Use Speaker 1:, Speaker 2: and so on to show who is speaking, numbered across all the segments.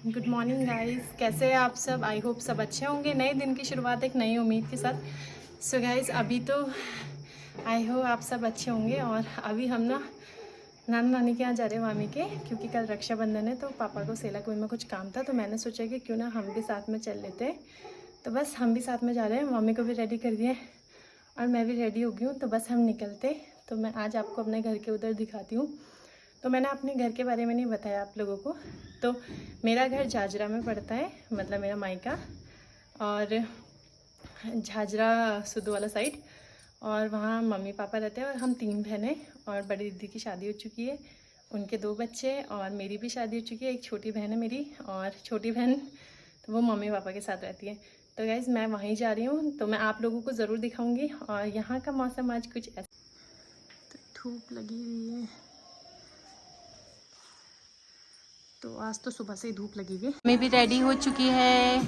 Speaker 1: Good morning guys, कैसे हैं आप सब। आई होप सब अच्छे होंगे। नए दिन की शुरुआत एक नई उम्मीद के साथ। सो गाइस, अभी तो आई होप आप सब अच्छे होंगे। और अभी हम नाना नानी के यहाँ जा रहे हैं मामी के, क्योंकि कल रक्षाबंधन है। तो पापा को सेलाकुई में कुछ काम था, तो मैंने सोचा कि क्यों ना हम भी साथ में चल लेते हैं। तो बस हम भी साथ में जा रहे हैं। मम्मी को भी रेडी कर दिए और मैं भी रेडी हो गई हूँ। तो बस हम निकलते। तो मैं आज आपको अपने घर के उधर दिखाती हूँ। तो मैंने अपने घर के बारे में नहीं बताया आप लोगों को। तो मेरा घर झाझरा में पड़ता है, मतलब मेरा मायका, और झाझरा सुदू वाला साइड। और वहाँ मम्मी पापा रहते हैं और हम 3 बहनें। और बड़ी दीदी की शादी हो चुकी है, उनके 2 बच्चे, और मेरी भी शादी हो चुकी है। एक छोटी बहन है मेरी, और छोटी बहन तो वो मम्मी पापा के साथ रहती है। तो गाइज़ मैं वहीं जा रही हूँ, तो मैं आप लोगों को ज़रूर दिखाऊँगी। और यहाँ का मौसम आज कुछ ऐसा, तो धूप लगी हुई है। तो आज तो सुबह से ही धूप लगी हुई। मैं भी रेडी हो चुकी है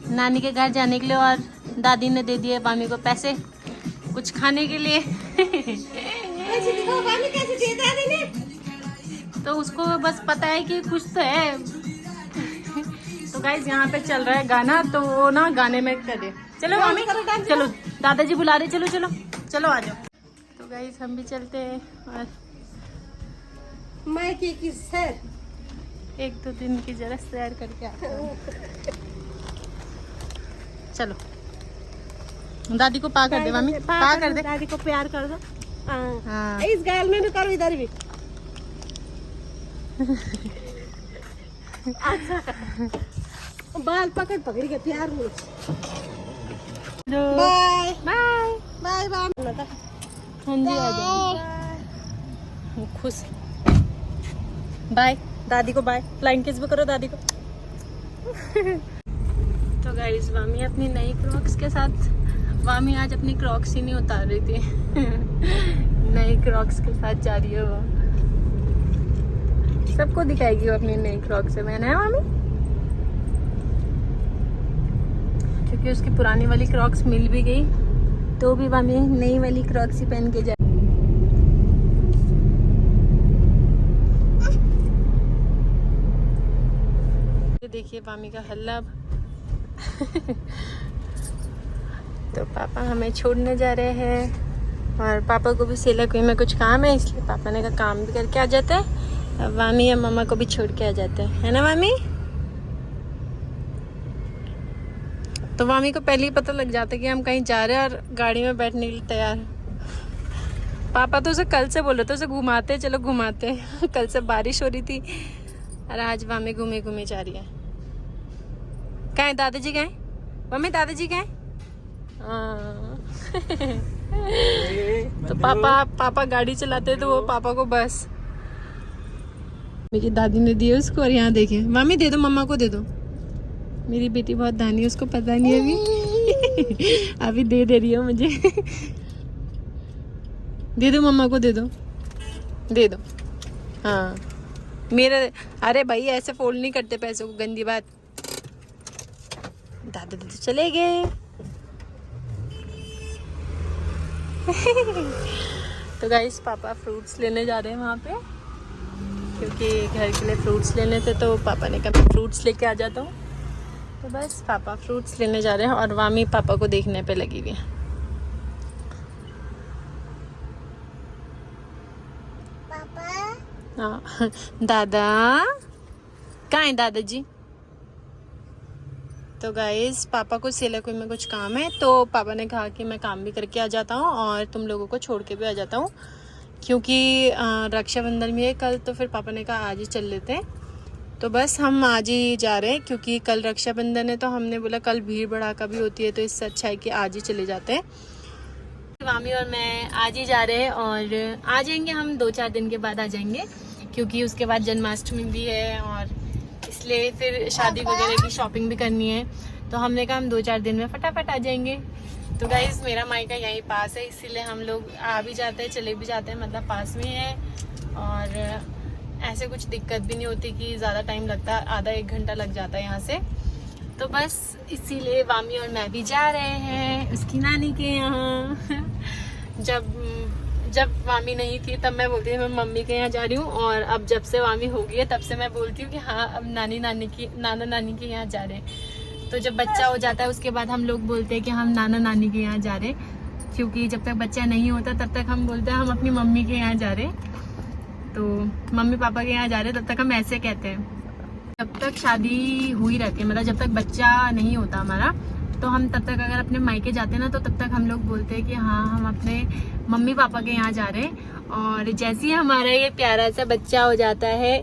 Speaker 1: नानी के घर जाने के लिए, और दादी ने दे दिए मामी को पैसे कुछ खाने के लिए। कैसे दिए दादी ने? तो उसको बस पता है कि कुछ तो है। तो गाइस यहाँ पे चल रहा है गाना, तो वो ना गाने में करे। चलो मामी, चलो दादाजी बुला रहे, चलो चलो चलो आ जाओ। तो गाइस हम भी चलते हैं। और
Speaker 2: मैं की सर
Speaker 1: 1-2 दिन की जरा सैर करके आते हैं। चलो दादी को पा कर दे मामी, पा कर दे।
Speaker 2: दादी को प्यार कर दो।
Speaker 1: हाँ
Speaker 2: इस गाल में भी करो, इधर भी। अच्छा बाल पकड़ पकड़ के प्यार में। Bye
Speaker 1: bye
Speaker 2: bye bye.
Speaker 1: हाँ जी आ जाओ। खुश बाय दादी को, बाय फ्लाइंग किस भी करो दादी को। तो गाइस मामी अपनी नई क्रॉक्स के साथ, मामी आज अपनी क्रॉक्स ही नहीं उतार रही थी। नई क्रॉक्स के साथ जा रही है वो। सबको दिखाएगी वो अपनी नई क्रॉक्स से। मैंने है मामी, क्योंकि उसकी पुरानी वाली क्रॉक्स मिल भी गई, तो भी मामी नई वाली क्रॉक्स ही पहन के जा। देखिए मामी का हल्ला। तो पापा हमें छोड़ने जा रहे हैं, और पापा को भी सेलाकुई में कुछ काम है, इसलिए पापा ने कहा काम भी करके आ जाते हैं। अब मामी या मामा को भी छोड़ के आ जाते हैं, है ना मामी? तो मामी को पहले ही पता लग जाता है कि हम कहीं जा रहे हैं, और गाड़ी में बैठने के लिए तैयार। पापा तो उसे कल से बोल रहे थे उसे घुमाते, चलो घुमाते। कल से बारिश हो रही थी, और आज मामी घूमे घूमे जा रही है। कहाँ है दादाजी? कहाँ है मम्मी? दादाजी कहाँ है? तो पापा गाड़ी चलाते, तो वो पापा को बस मेरी दादी ने दिए उसको। और यहाँ देखे मामी, दे दो मम्मा को, दे दो। मेरी बेटी बहुत दानी है, उसको पता नहीं अभी। अभी दे रही हो मुझे। दे दो मम्मा को, दे दो, दे दो। हाँ मेरे, अरे भाई ऐसे फोल्ड नहीं करते पैसों को, गंदी बात। दादा तो चले गए। तो गाइस पापा फ्रूट्स लेने जा रहे हैं वहाँ पे, क्योंकि घर के लिए फ्रूट्स लेने थे। तो पापा ने कहा मैं फ्रूट्स लेके आ जाता हूँ। तो बस पापा फ्रूट्स लेने जा रहे हैं, और मामी पापा को देखने पे लगी हुई है। पापा हाँ दादा कहाँ है दादाजी? तो गाइस पापा को सेलाकुई में कुछ काम है, तो पापा ने कहा कि मैं काम भी करके आ जाता हूँ और तुम लोगों को छोड़ के भी आ जाता हूँ, क्योंकि रक्षाबंधन भी है कल। तो फिर पापा ने कहा आज ही चल लेते हैं। तो बस हम आज ही जा रहे हैं, क्योंकि कल रक्षाबंधन है। तो हमने बोला कल भीड़ भड़ाका भी होती है, तो इससे अच्छा है कि आज ही चले जाते हैं। मामी और मैं आज ही जा रहे हैं, और आ जाएंगे हम 2-4 दिन के बाद आ जाएंगे, क्योंकि उसके बाद जन्माष्टमी भी है, और इसलिए फिर शादी वगैरह की शॉपिंग भी करनी है। तो हमने कहा हम 2-4 दिन में फटाफट आ जाएंगे। तो गाइस मेरा मायका यहीं पास है, इसीलिए हम लोग आ भी जाते हैं, चले भी जाते हैं, मतलब पास में है। और ऐसे कुछ दिक्कत भी नहीं होती कि ज़्यादा टाइम लगता, आधा 1 घंटा लग जाता है यहाँ से। तो बस इसीलिए मामी और मैं भी जा रहे हैं उसकी नानी के यहाँ। जब मामी नहीं थी तब मैं बोलती थी मैं मम्मी के यहाँ जा रही हूँ, और अब जब से मामी हो गई है तब से मैं बोलती हूँ कि हाँ अब नाना नानी के यहाँ जा रहे हैं। तो जब बच्चा हो जाता है उसके बाद हम लोग बोलते हैं कि हम नाना नानी के यहाँ जा रहे हैं, क्योंकि जब तक बच्चा नहीं होता तब तक हम बोलते हैं हम अपनी मम्मी के यहाँ जा रहे हैं। तो मम्मी पापा के यहाँ जा रहे हैं तब तक हम ऐसे कहते हैं। जब तक शादी हुई रहती है, मतलब जब तक बच्चा नहीं होता हमारा, तो हम तब तक अगर अपने मायके जाते हैं ना, तो तब तक हम लोग बोलते हैं कि हाँ हम अपने मम्मी पापा के यहाँ जा रहे हैं। और जैसे ही हमारा ये प्यारा सा बच्चा हो जाता है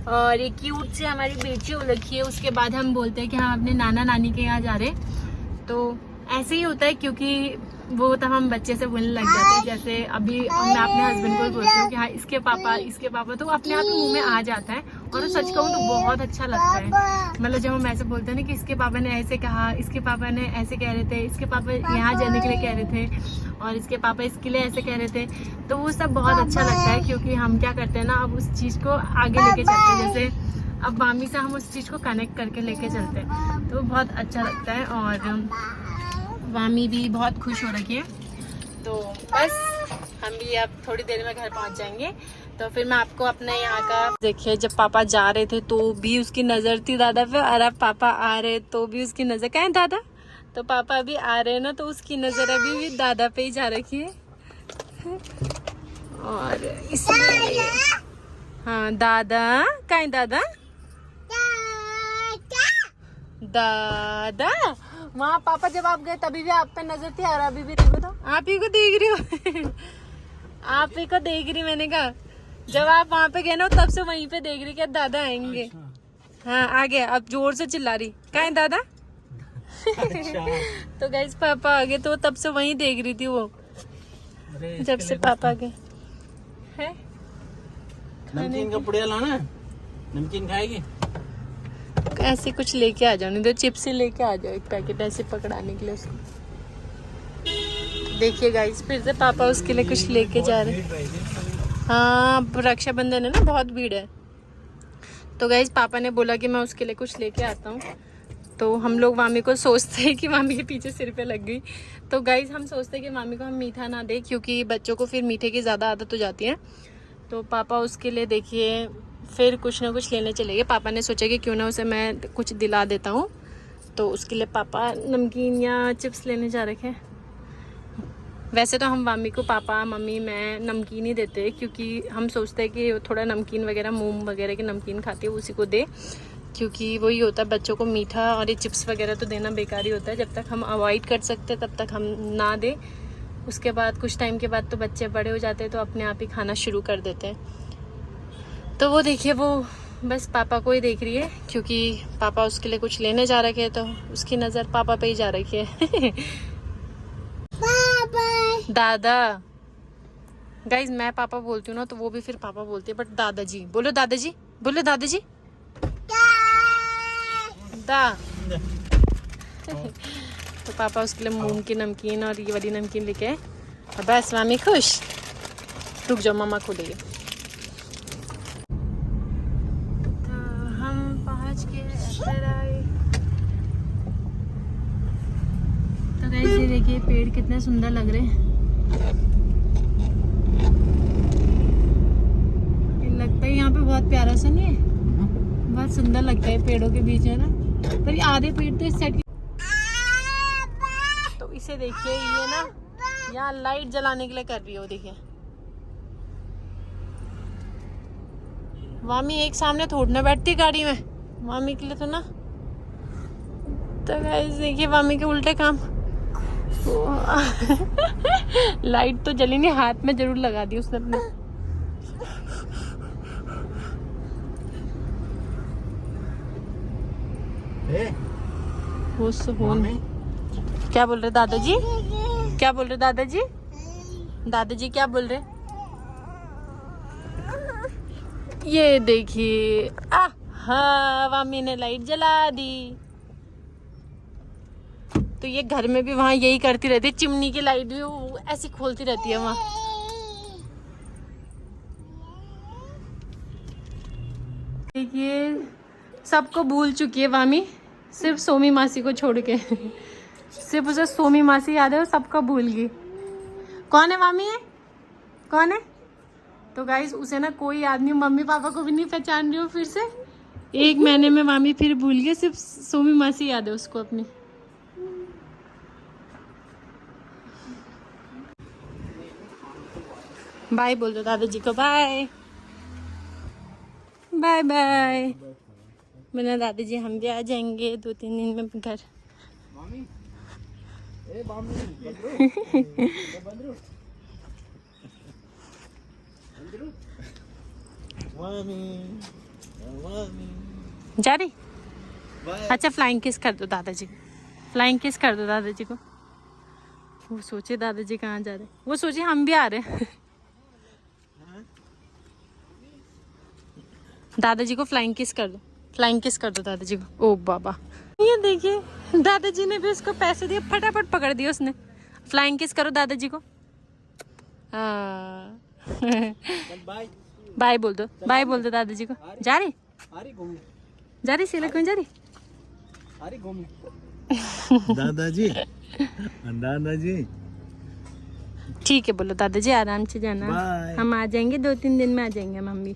Speaker 1: और ये क्यूट से हमारी बेटी हो रखी है, उसके बाद हम बोलते हैं कि हम अपने नाना नानी के यहाँ जा रहे हैं। तो ऐसे ही होता है, क्योंकि वो तब हम बच्चे से बोलने लग जाते हैं। जैसे अभी मैं अपने हस्बैंड को बोलती हूँ कि हाँ इसके पापा, तो अपने आप ही मुंह में आ जाता है। और सच कहूँ तो बहुत अच्छा लगता है। मतलब जब हम ऐसे बोलते हैं ना कि इसके पापा ने ऐसे कहा, इसके पापा ने ऐसे कह रहे थे, इसके पापा यहाँ जाने के लिए कह रहे थे, और इसके पापा इसके लिए ऐसे कह रहे थे, तो वो सब बहुत अच्छा लगता है। क्योंकि हम क्या करते हैं ना, अब उस चीज़ को आगे लेके चलते हैं। जैसे अब मामी से हम उस चीज़ को कनेक्ट करके लेके चलते हैं, तो बहुत अच्छा लगता है। और मामी भी बहुत खुश हो रखी है। तो बस हम भी अब थोड़ी देर में घर पहुंच जाएंगे। तो फिर मैं आपको अपने यहाँ का देखिए, जब पापा जा रहे थे तो भी उसकी नज़र थी दादा पे, और अब पापा आ रहे तो भी उसकी नज़र, कहाँ है दादा? तो पापा अभी आ रहे हैं ना, तो उसकी नज़र अभी भी दादा पे ही जा रखी है। और इसलिए हाँ दादा, कहाँ है दादा? दादा वहाँ पापा जब आप गए तभी भी आप पे नजर थी, और अभी भी देखो तो आप ही को देख रही हो। आप ही को देख रही, मैंने कहा जब आप वहाँ पे गए ना तब से वहीं पे देख रही कि दादा आएंगे। हाँ आ गया, अब जोर से चिल्ला रही, कहाँ है दादा? तो गाइस पापा आ गए, तो तब से वहीं देख रही थी वो, जब से पापा आ गए। है
Speaker 3: नमकीन का पुड़िया लाना, नमकीन खाएगी?
Speaker 1: ऐसे कुछ लेके आ जाओ, नहीं तो चिप्स ही लेके आ जाओ एक पैकेट, ऐसे पकड़ाने के लिए उसको। देखिए गाइस फिर से पापा उसके लिए कुछ लेके जा रहे हैं। हाँ रक्षाबंधन है ना, बहुत भीड़ है। तो गाइस पापा ने बोला कि मैं उसके लिए कुछ लेके आता हूँ। तो हम लोग मामी को सोचते हैं कि मामी के पीछे सिर पे लग गई। तो गाइस हम सोचते हैं कि मामी को हम मीठा ना दें, क्योंकि बच्चों को फिर मीठे की ज़्यादा आदत हो जाती है। तो पापा उसके लिए देखिए फिर कुछ ना कुछ लेने चले गए। पापा ने सोचा कि क्यों ना उसे मैं कुछ दिला देता हूँ, तो उसके लिए पापा नमकीन या चिप्स लेने जा रखे हैं। वैसे तो हम मामी को, पापा मम्मी मैं नमकीन ही देते हैं, क्योंकि हम सोचते हैं कि थोड़ा नमकीन वगैरह, मोम वगैरह की नमकीन खाती है उसी को दे, क्योंकि वही होता है बच्चों को मीठा और ये चिप्स वगैरह तो देना बेकार ही होता है। जब तक हम अवॉइड कर सकते हैं तब तक हम ना दें। उसके बाद कुछ टाइम के बाद तो बच्चे बड़े हो जाते हैं, तो अपने आप ही खाना शुरू कर देते हैं। तो वो देखिए वो बस पापा को ही देख रही है, क्योंकि पापा उसके लिए कुछ लेने जा रखे हैं, तो उसकी नज़र पापा पे ही जा रखी है। दादा गाइज मैं पापा बोलती हूँ ना, तो वो भी फिर पापा बोलती है, बट दादाजी बोलो, दादाजी बोलो, दादाजी दा। तो पापा उसके लिए मूंग की नमकीन और ये वाली नमकीन लेके आए। और बस मामी खुश। रुक जाओ, मामा खोलेंगे। तो हम पहुंच के अंदर आए। तो गाइस ये देखिए पेड़ कितने सुंदर लग रहे हैं। लगता है यहाँ पे बहुत प्यारा सा नहीं है, बहुत सुंदर लगता है पेड़ों के बीच में ना। पर ये आधे पेड़ तो इस साइड, तो इसे देखिए ये ना यहाँ लाइट जलाने के लिए कर रही हो। देखिए मामी एक सामने थोड़ी ना बैठती गाड़ी में, मामी के लिए तो ना। तो गाइस देखिए मामी के उल्टे काम। लाइट तो जली नहीं, हाथ में जरूर लगा दी उसने अपने। क्या बोल रहे दादाजी? क्या बोल रहे दादाजी? दादाजी क्या बोल रहे? ये देखिए हाँ मामी ने लाइट जला दी। तो ये घर में भी वहाँ यही करती रहती है, चिमनी की लाइट भी वो ऐसी खोलती रहती है वहाँ। देखिए सबको भूल चुकी है मामी, सिर्फ सोमी मासी को छोड़ के। सिर्फ उसे सोमी मासी याद है, वो सबको भूल गई। कौन है मामी है? कौन है? तो गाइस उसे ना कोई आदमी मम्मी पापा को भी नहीं पहचान रही हो फिर से। 1 महीने में मामी फिर भूल गई, सिर्फ सोमी मासी याद है उसको अपनी। बाय बोल दो दादाजी को, बाय बाय बाय। मेरा दादाजी हम भी आ जाएंगे 2-3 दिन में घर। जा रही? अच्छा फ्लाइंग किस कर दो दादाजी को, फ्लाइंग किस कर दो दादाजी को। वो सोचे दादाजी कहाँ जा रहे, वो सोचे हम भी आ रहे हैं। दादाजी को फ्लाइंग किस कर दो, फ्लाइंग किस कर दो दादाजी को। ओ बाबा, ये देखिए दादाजी ने भी उसको पैसे दिए, फटाफट पकड़ दिया उसने। फ्लाइंग किस करो दादाजी को।
Speaker 3: बाय
Speaker 1: बाय बोल दो, बाय बोल दो दादाजी को। जा रही? जा रही सीला, कौन जा रही?
Speaker 3: दादाजी दादाजी
Speaker 1: ठीक है बोलो दादाजी, आराम से जाना।
Speaker 3: बाय।
Speaker 1: हम आ जाएंगे 2-3 दिन में आ जाएंगे मम्मी।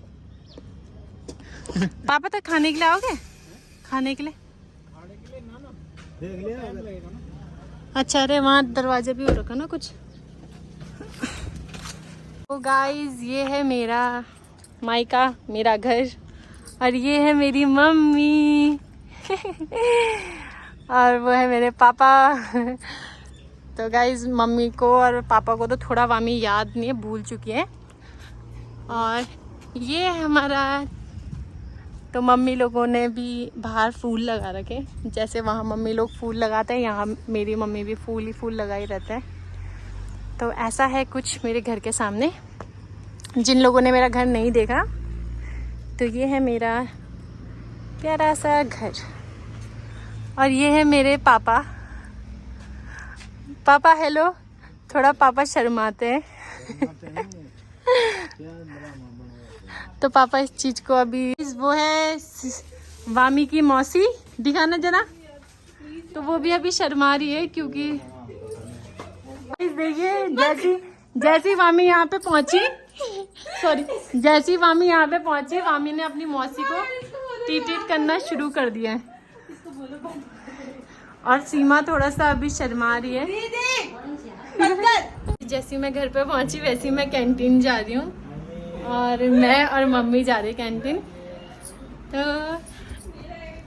Speaker 1: पापा तक खाने के लिए आओगे? खाने के लिए?
Speaker 3: देख लिया?
Speaker 1: अच्छा, अरे वहाँ दरवाजे भी हो रखा ना कुछ। तो गाइस ये है मेरा मायका, मेरा घर, और ये है मेरी मम्मी और वो है मेरे पापा। तो गाइस मम्मी को और पापा को तो थोड़ा वामी याद नहीं है, भूल चुकी है। और ये है हमारा, तो मम्मी लोगों ने भी बाहर फूल लगा रखे, जैसे वहाँ मम्मी लोग फूल लगाते हैं, यहाँ मेरी मम्मी भी फूल ही फूल लगाए रहते हैं। तो ऐसा है कुछ मेरे घर के सामने। जिन लोगों ने मेरा घर नहीं देखा, तो ये है मेरा प्यारा सा घर। और ये है मेरे पापा। पापा हेलो, थोड़ा पापा शर्माते हैं। तो पापा इस चीज को अभी, वो है वामी की मौसी, दिखाना जरा। तो वो भी अभी शर्मा रही है क्योंकि देखिए जैसी वामी यहाँ पे पहुंची, सॉरी, जैसी वामी यहाँ पे पहुंची, वामी ने अपनी मौसी को टीट करना शुरू कर दिया है। और सीमा थोड़ा सा अभी शर्मा रही है। जैसी मैं घर पे पहुंची वैसी मैं कैंटीन जा रही हूँ, और मैं और मम्मी जा रही कैंटीन। तो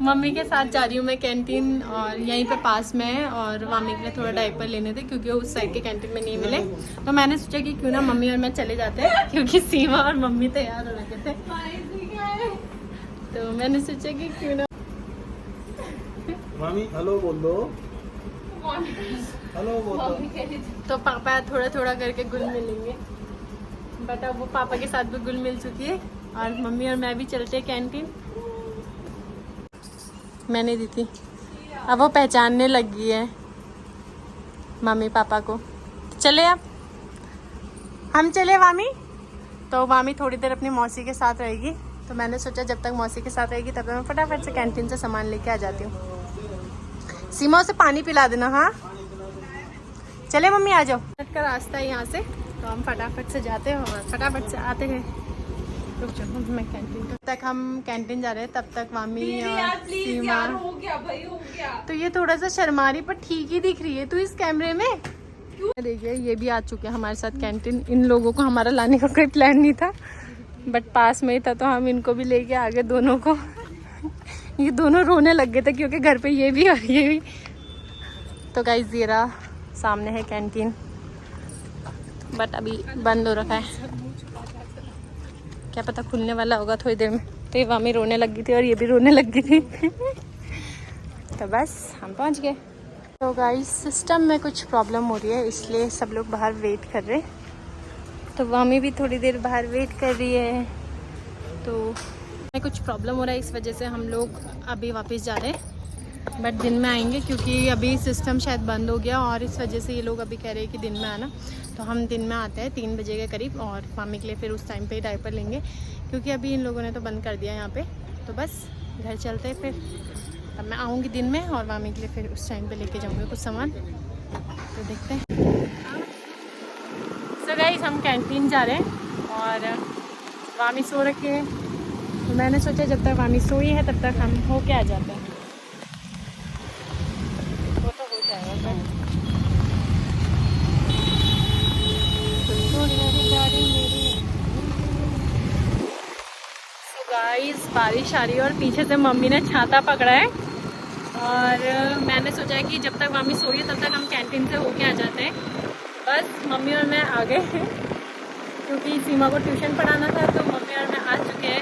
Speaker 1: मम्मी के साथ जा रही हूँ मैं कैंटीन, और यहीं पे पास में है। और मम्मी के लिए थोड़ा डायपर लेने थे क्योंकि उस साइड के कैंटीन में नहीं मिले। तो मैंने सोचा कि क्यों ना मम्मी और मैं चले जाते हैं, क्योंकि सीमा और मम्मी तैयार हो रखे थे। तो मैंने सोचा कि क्यों ना
Speaker 3: मामी हेलो बोल दो, हेलो बोल दो।
Speaker 1: तो पापा थोड़ा थोड़ा करके गुल मिलेंगे, बट अब वो पापा के साथ भी गुल मिल चुकी है। और मम्मी और मैं भी चलते हैं कैंटीन। मैंने दी थी, अब वो पहचानने लग गई है मम्मी पापा को। चले अब हम चले वामी। तो वामी थोड़ी देर अपनी मौसी के साथ रहेगी, तो मैंने सोचा जब तक मौसी के साथ रहेगी तब तक मैं फटाफट से कैंटीन से सामान लेके आ जाती हूँ। सीमा उसे पानी पिला देना। हाँ चले मम्मी, आ जाओ। का रास्ता है यहाँ से, तो हम फटाफट से जाते हैं और फटाफट से आते हैं। रुक जाओ, मैं कैंटीन तब तक हम कैंटीन जा रहे हैं, तब तक वामी और सीमा।
Speaker 2: हो गया भाई, हो गया।
Speaker 1: तो ये थोड़ा सा शर्मारी पर ठीक ही दिख रही है तू इस कैमरे में। देखिए ये भी आ चुके हैं हमारे साथ कैंटीन। इन लोगों को हमारा लाने का कोई प्लान नहीं था, बट पास में ही था तो हम इनको भी लेके आ गए दोनों को। ये दोनों रोने लग गए थे क्योंकि घर पे ये भी और ये भी। तो गाइस ये रहा सामने है कैंटीन, बट अभी बंद हो रखा है, क्या पता खुलने वाला होगा थोड़ी देर में। तो ये वामी रोने लग गई थी और ये भी रोने लग गई थी। तो बस हम पहुंच गए। तो गाइस सिस्टम में कुछ प्रॉब्लम हो रही है, इसलिए सब लोग बाहर वेट कर रहे हैं। तो वामी भी थोड़ी देर बाहर वेट कर रही है। तो कुछ प्रॉब्लम हो रहा है, इस वजह से हम लोग अभी वापस जा रहे हैं, बट दिन में आएंगे क्योंकि अभी सिस्टम शायद बंद हो गया। और इस वजह से ये लोग अभी कह रहे हैं कि दिन में आना। तो हम दिन में आते हैं 3 बजे के करीब, और मामी के लिए फिर उस टाइम पे ही डायपर लेंगे, क्योंकि अभी इन लोगों ने तो बंद कर दिया यहाँ पे। तो बस घर चलते हैं फिर, तब मैं आऊँगी दिन में और मामी के लिए फिर उस टाइम पे लेके जाऊँगी कुछ सामान। तो देखते हैं। सो गाइस हम कैंटीन जा रहे हैं और वामी सो रखे हैं, तो मैंने सोचा जब तक वामी सोई है तब तक हम हो के आ जाते हैं। वो तो हो जाएगा। गाइस बारिश आ रही है और पीछे से मम्मी ने छाता पकड़ा है और मैंने सोचा है कि जब तक मम्मी सोई है तब तक हम कैंटीन से होके आ जाते हैं। बस मम्मी और मैं आ गए हैं क्योंकि सीमा को ट्यूशन पढ़ाना था, तो मम्मी और मैं आ चुके हैं,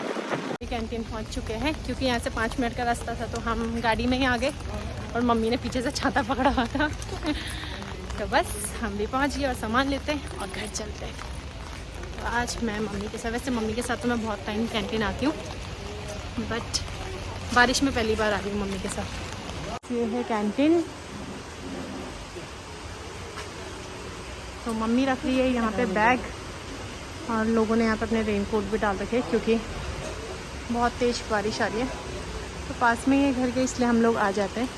Speaker 1: कैंटीन पहुंच चुके हैं। क्योंकि यहाँ से 5 मिनट का रास्ता था तो हम गाड़ी में ही आ गए और मम्मी ने पीछे से छाता पकड़ा हुआ था तो बस हम भी पहुँच गए और सामान लेते हैं और घर चलते हैं। तो आज मैं मम्मी के साथ, वैसे मम्मी के साथ तो मैं बहुत टाइम कैंटीन आती हूँ, बट बारिश में पहली बार आ रही हूँ मम्मी के साथ। ये है कैंटीन, तो मम्मी रख रही है यहाँ पे बैग और लोगों ने यहाँ पे अपने रेनकोट भी डाल रखे हैं क्योंकि बहुत तेज़ बारिश आ रही है। तो पास में ही घर के, इसलिए हम लोग आ जाते हैं।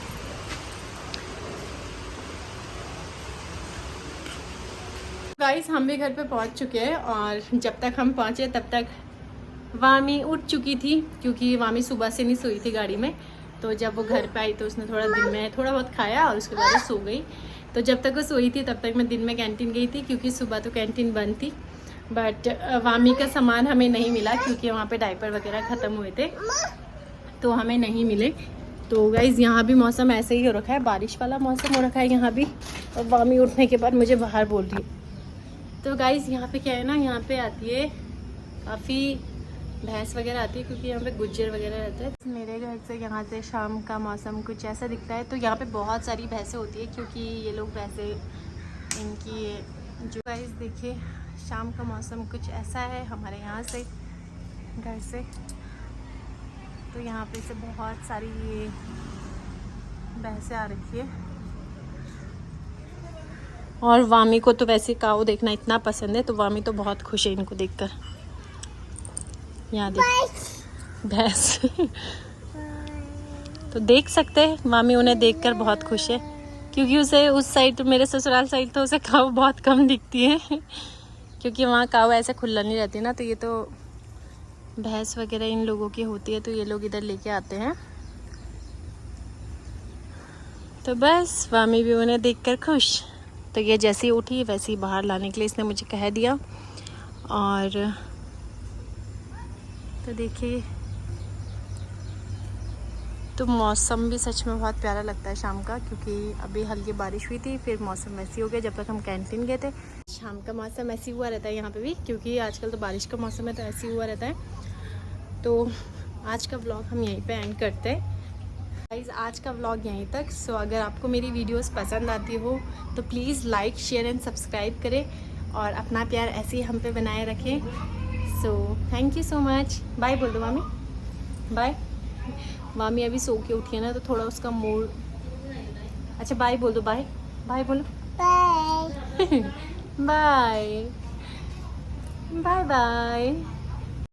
Speaker 1: गाइस हम भी घर पे पहुँच चुके हैं और जब तक हम पहुँचे तब तक वामी उठ चुकी थी क्योंकि वामी सुबह से नहीं सोई थी गाड़ी में। तो जब वो घर पे आई तो उसने थोड़ा दिन में थोड़ा बहुत खाया और उसके बाद वो सो गई। तो जब तक वो सोई थी तब तक मैं दिन में कैंटीन गई थी क्योंकि सुबह तो कैंटीन बंद थी। बट वामी का सामान हमें नहीं मिला क्योंकि वहाँ पे डायपर वगैरह ख़त्म हुए थे तो हमें नहीं मिले। तो गाइज़ यहाँ भी मौसम ऐसे ही हो रखा है, बारिश वाला मौसम हो रखा है यहाँ भी। और वामी उठने के बाद मुझे बाहर बोल रही है। तो गाइज़ यहाँ पे क्या है ना, यहाँ पे आती है काफ़ी भैंस वगैरह आती है क्योंकि यहाँ पे गुज्जर वगैरह रहते हैं। मेरे घर से यहाँ से शाम का मौसम कुछ ऐसा दिखता है। तो यहाँ पे बहुत सारी भैंसें होती है क्योंकि ये लोग भैंसें इनकी जो, गाइस देखिए शाम का मौसम कुछ ऐसा है हमारे यहाँ से घर से। तो यहाँ पे से बहुत सारी ये भैंसें आ रखी है और वामी को तो वैसे काऊ देखना इतना पसंद है, तो वामी तो बहुत खुश है इनको देखकर। यहाँ देख भैंस तो देख सकते हैं, मामी उन्हें देखकर बहुत खुश है क्योंकि उसे उस साइड, तो मेरे ससुराल साइड तो उसे काऊ बहुत कम दिखती है क्योंकि वहाँ काऊ ऐसे खुला नहीं रहती ना। तो ये तो भैंस वगैरह इन लोगों की होती है तो ये लोग इधर लेके आते हैं। तो बस वामी भी उन्हें देखकर खुश। तो ये जैसे ही उठी वैसे ही बाहर लाने के लिए इसने मुझे कह दिया। और तो देखिए, तो मौसम भी सच में बहुत प्यारा लगता है शाम का क्योंकि अभी हल्की बारिश हुई थी, फिर मौसम वैसे हो गया जब तक हम कैंटीन गए थे। शाम का मौसम ऐसे हुआ रहता है यहाँ पे भी क्योंकि आजकल तो बारिश का मौसम है तो ऐसे ही हुआ रहता है। तो आज का व्लॉग हम यहीं पे एंड करते हैं गाइस, आज का व्लॉग यहीं तक। सो अगर आपको मेरी वीडियोस पसंद आती हो तो please like share and subscribe करें और अपना प्यार ऐसे ही हम पे बनाए रखें। So thank you so much. Bye बोल दो मामी, बाय। मामी अभी सो के उठी है ना तो थोड़ा उसका मूड, अच्छा बाय बोल दो, बाय बाय बोलो, बाय बाय बाय बाय।